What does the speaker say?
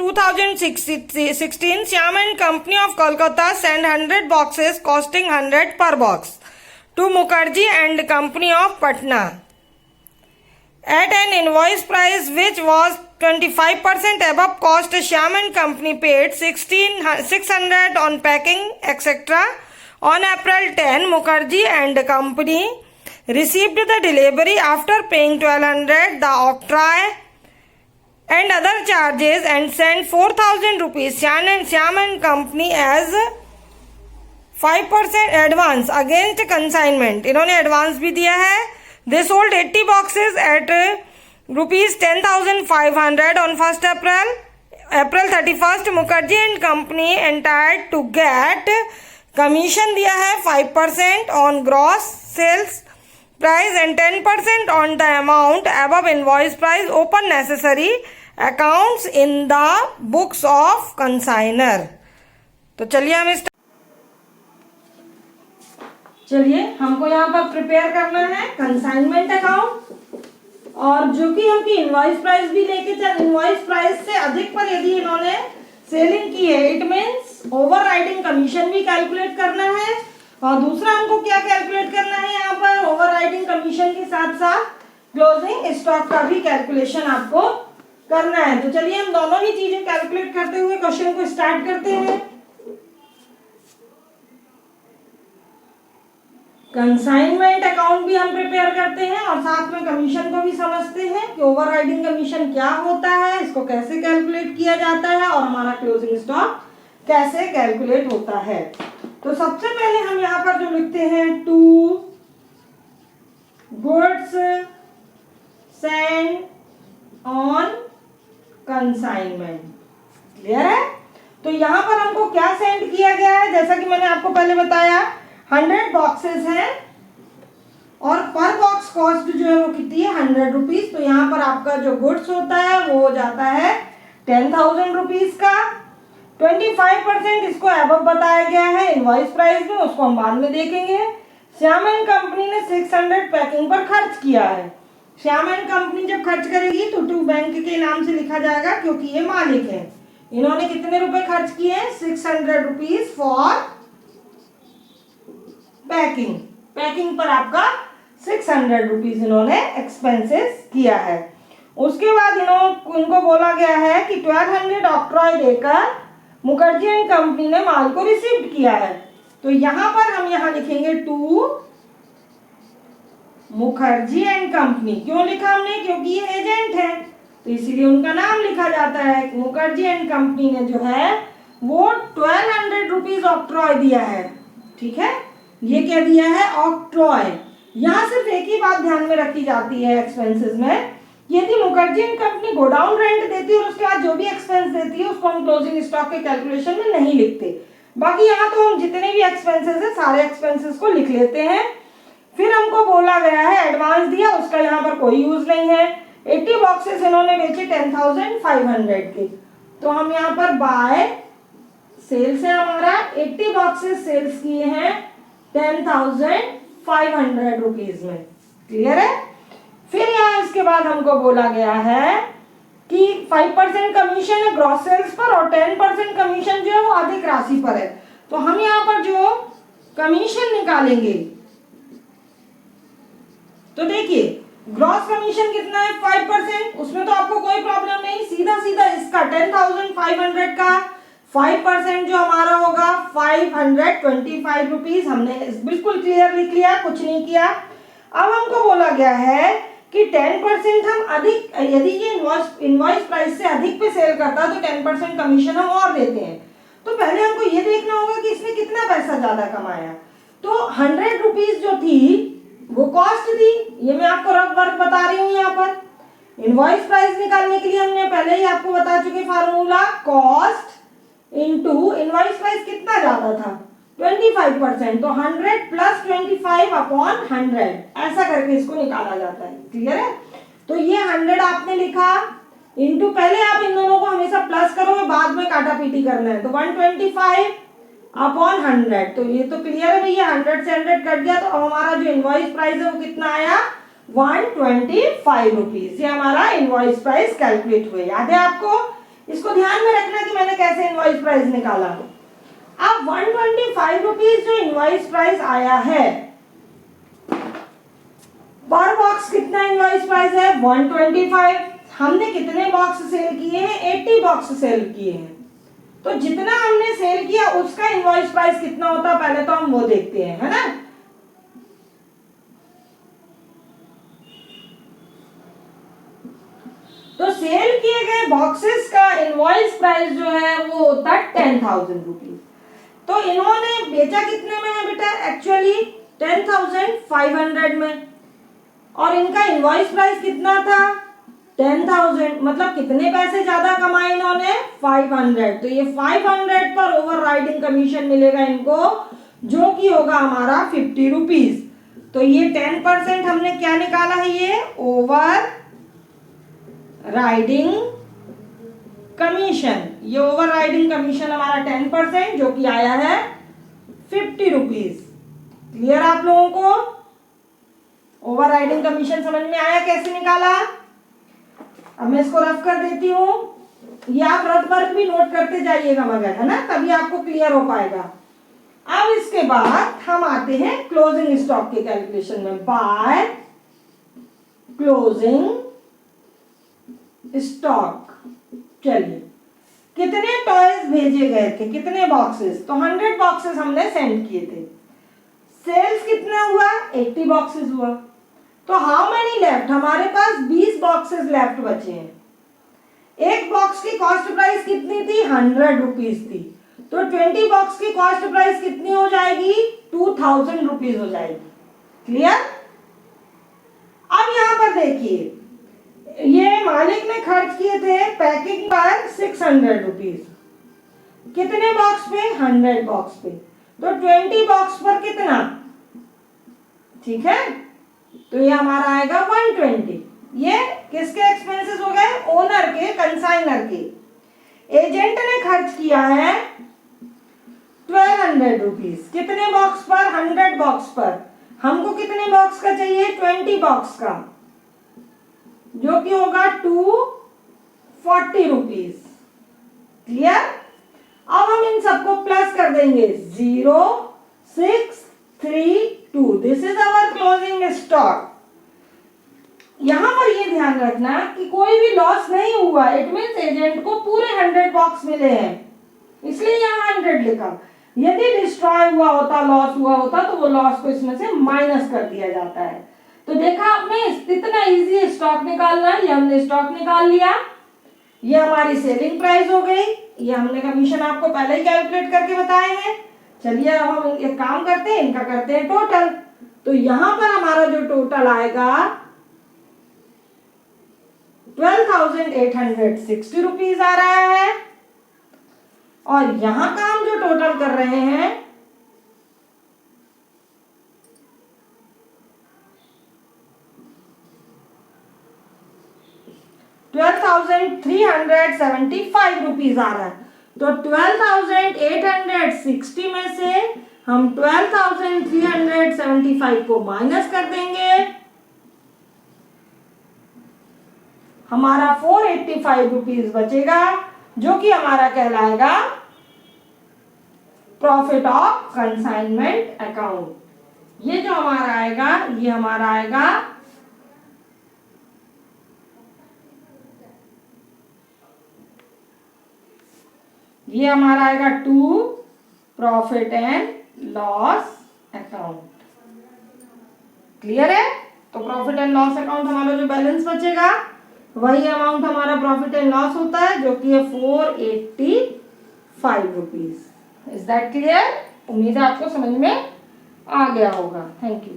2016, Shyam and Company of Kolkata sent 100 boxes costing 100 per box to Mukherjee and Company of Patna at an invoice price which was 25% above cost. Shyam and Company paid 600 on packing, etc. On April 10, Mukherjee and Company received the delivery after paying 1200, the octroi and other charges, and sent 4000 rupees Shyam and Company as 5% advance against consignment. इन्होंने advance भी दिया है. They sold 80 boxes at rupees 10,500 on 1st April 31st. Mukherjee and Company entitled to get commission दिया है 5% on gross sales price and 10% on the amount above invoice price. Open necessary accounts in the books of consignor. तो चलिए हमको यहाँ पर prepare करना है consignment account, और जो कि हमकी इनवॉइस प्राइस भी लेके चल, इनवॉइस प्राइस से अधिक पर यदि इन्होंने सेलिंग की है, it means over riding commission भी कैलकुलेट करना है. और दूसरा हमको क्या कैलकुलेट करना है, यहाँ पर ओवर राइडिंग कमीशन के साथ साथ क्लोजिंग स्टॉक का भी कैलकुलेशन आपको करना है. तो चलिए हम दोनों ही चीजें कैलकुलेट करते हुए क्वेश्चन को स्टार्ट करते हैं. कंसाइनमेंट अकाउंट भी हम प्रिपेयर करते हैं और साथ में कमीशन को भी समझते हैं कि ओवर राइडिंग कमीशन क्या होता है, इसको कैसे कैलकुलेट किया जाता है और हमारा क्लोजिंग स्टॉक कैसे कैलकुलेट होता है. तो सबसे पहले हम यहाँ पर जो लिखते हैं, to goods sent on consignment. Clear है. तो यहाँ पर हमको क्या सेंड किया गया है, जैसा कि मैंने आपको पहले बताया 100 बॉक्सेस हैं और पर बॉक्स कॉस्ट जो है वो कितनी है, 100 रुपीज. तो यहाँ पर आपका जो गुड्स होता है वो हो जाता है 10,000 रुपीज का. 25% इसको अबव बताया गया है इनवॉइस प्राइस में, उसको हम बाद में देखेंगे. श्याम एंड कंपनी ने 600 पैकिंग पर खर्च किया है. श्याम एंड कंपनी जब खर्च करेगी तो टू बैंक के नाम से लिखा जाएगा क्योंकि ये मालिक है. इन्होंने कितने रुपए खर्च किए हैं, 600 रुपीज फॉर पैकिंग. पैकिंग पर आपका 600 रुपीज इन्होंने एक्सपेंसेस किया है. उसके बाद इनको बोला गया है कि 1200 ऑक्ट्रॉय देकर मुखर्जी एंड कंपनी ने माल को रिसीव किया है. तो यहां पर हम यहां लिखेंगे टू मुखर्जी एंड कंपनी. क्यों लिखा हमने, क्योंकि ये एजेंट है तो इसीलिए उनका नाम लिखा जाता है. मुखर्जी एंड कंपनी ने जो है वो 1200 रुपीज ऑक्ट्रॉय दिया है. ठीक है, ये क्या दिया है, ऑक्ट्रॉय. यहाँ सिर्फ एक ही बात ध्यान में रखी जाती है एक्सपेंसेस में, यदि Mukherjee and company godown rent देती है और उसके बाद जो भी एक्सपेंस देती है उसको हम क्लोजिंग स्टॉक के कैलकुलेशन में नहीं लिखते. बाकी यहाँ तो हम जितने भी एक्सपेंसेस है सारे एक्सपेंसेस को लिख लेते हैं. फिर हमको बोला गया है एडवांस दिया, उसका यहाँ पर कोई यूज नहीं है. 80 बॉक्सेस इन्होंने बेचे 10,500 के. तो हम यहाँ पर बाय सेल्स है हमारा 80 बॉक्सेस सेल्स किए हैं 10,500 रुपीज में. क्लियर है. फिर यहाँ इसके बाद हमको बोला गया है कि 5% कमीशन है ग्रॉस सेल्स पर और 10% कमीशन जो है वो अधिक राशि पर है. तो हम यहाँ पर जो कमीशन निकालेंगे, तो देखिए ग्रॉस कमीशन कितना है 5%, उसमें तो आपको कोई प्रॉब्लम नहीं. सीधा सीधा इसका 10,500 का 5% जो हमारा होगा 525 रुपीज. हमने बिल्कुल क्लियर लिख लिया, कुछ नहीं किया. अब हमको बोला गया है कि 10% हम अधिक, यदि ये इनवॉइस प्राइस से अधिक पे सेल करता है तो 10% कमीशन हम और देते हैं. तो पहले हमको ये देखना होगा कि इसने कितना पैसा ज्यादा कमाया. तो 100 रुपीज जो थी वो कॉस्ट थी. ये मैं आपको रफ वर्क बता रही हूँ. यहाँ पर इनवॉइस प्राइस निकालने के लिए हमने पहले ही आपको बता चुके formula, cost into invoice price कितना ज्यादा था 25%. तो 100 प्लस 25 अपॉन 100 ऐसा करके इसको निकाला जाता है. क्लियर है. तो ये 100 आपने लिखा इनटू, पहले आप इन दोनों को हमेशा प्लस करोगे, बाद में काटा पीटी करना है. तो 125 अपॉन 100. तो ये तो क्लियर है भैया, 100 से 100 कट गया. तो अब हमारा जो इनवॉइस प्राइस है वो कितना आया, 125 रुपीज. ये हमारा इनवॉइस प्राइस कैलकुलेट हुए. याद है आपको, इसको ध्यान में रखना कि मैंने कैसे इनवॉइस प्राइस निकाला। अब 125 रुपीज जो इनवॉइस प्राइस आया है, पर बॉक्स कितना इनवॉइस प्राइस है 125। हमने कितने बॉक्स सेल किए हैं 80 बॉक्स सेल किए हैं, तो जितना हमने सेल किया उसका इनवॉइस प्राइस कितना होता है पहले तो हम वो देखते हैं, है ना। तो सेल किए गए बॉक्सेस का इनवॉइस प्राइस जो है वो होता है 10,000 रुपीज। तो इन्होंने बेचा कितने में है बेटा, एक्चुअली 10,500 में, और इनका इनवॉइस प्राइस कितना था 10,000, मतलब कितने पैसे ज्यादा कमाए इन्होंने 500। तो ये 500 पर ओवर राइडिंग कमीशन मिलेगा इनको, जो कि होगा हमारा 50 रुपीज। तो ये 10% हमने क्या निकाला है, ये ओवर राइडिंग कमीशन। ये ओवर राइडिंग कमीशन हमारा 10% जो कि आया है 50 रुपीज। क्लियर आप लोगों को, ओवर राइडिंग कमीशन समझ में आया कैसे निकाला। अब मैं इसको रफ कर देती हूँ, ये आप रफ वर्क भी नोट करते जाइएगा मगर, है ना, तभी आपको क्लियर हो पाएगा। अब इसके बाद हम आते हैं क्लोजिंग स्टॉक के कैलकुलेशन में। बाय क्लोजिंग स्टॉक, चलिए कितने टॉयज भेजे गए थे, कितने बॉक्सेस, तो 100 बॉक्सेस हमने सेंड किए थे। सेल्स कितना हुआ 80 बॉक्सेस हुआ। तो हाउ मेनी लेफ्ट, हमारे पास 20 बॉक्सेस लेफ्ट बचे हैं। एक बॉक्स की कॉस्ट प्राइस कितनी थी 100 रुपीज थी, तो 20 बॉक्स की कॉस्ट प्राइस कितनी हो जाएगी 2000 रुपीज हो जाएगी। क्लियर। अब यहां पर देखिए, ये मालिक ने खर्च किए थे पैकिंग पर 600 रुपीज, कितने बॉक्स पे 100 बॉक्स पे, तो 20 बॉक्स पर कितना, ठीक है, तो ये हमारा आएगा 120। ये किसके एक्सपेंसेस हो गए, ओनर के, कंसाइनर के। एजेंट ने खर्च किया है 1200 रुपीज, कितने बॉक्स पर 100 बॉक्स पर। हमको कितने बॉक्स का चाहिए 20 बॉक्स का, जो कि होगा 240 रुपीज। क्लियर। अब हम इन सबको प्लस कर देंगे 0 6 3 2, this is our closing stock. यहां पर ये ध्यान रखना कि कोई भी लॉस नहीं हुआ, इट मींस एजेंट को पूरे 100 बॉक्स मिले हैं, इसलिए यहां 100 लिखा। यदि डिस्ट्रॉय हुआ होता, लॉस हुआ होता, तो वो लॉस को इसमें से माइनस कर दिया जाता है। तो देखा आपने, इतना इजी स्टॉक निकालना है, ये हमने स्टॉक निकाल लिया, ये हमारी सेलिंग प्राइस हो गई, ये हमने कमीशन आपको पहले ही कैलकुलेट करके बताए हैं। चलिए अब हम एक काम करते हैं, इनका करते हैं टोटल। तो यहां पर हमारा जो टोटल आएगा 12,860 रुपीज आ रहा है, और यहां का हम जो टोटल कर रहे हैं 12,375 रुपीज आ रहा है। तो 12,860 में से हम 12,375 को माइनस कर देंगे, हमारा 485 रुपीज बचेगा, जो कि हमारा कहलाएगा प्रॉफिट ऑफ कंसाइनमेंट अकाउंट। ये जो हमारा आएगा, ये हमारा आएगा ये हमारा आएगा to profit and loss account. Clear है। तो प्रॉफिट एंड लॉस अकाउंट हमारा जो बैलेंस बचेगा वही अमाउंट हमारा प्रॉफिट एंड लॉस होता है, जो कि है 485 रुपीज। Is that clear. उम्मीद है आपको समझ में आ गया होगा। Thank you.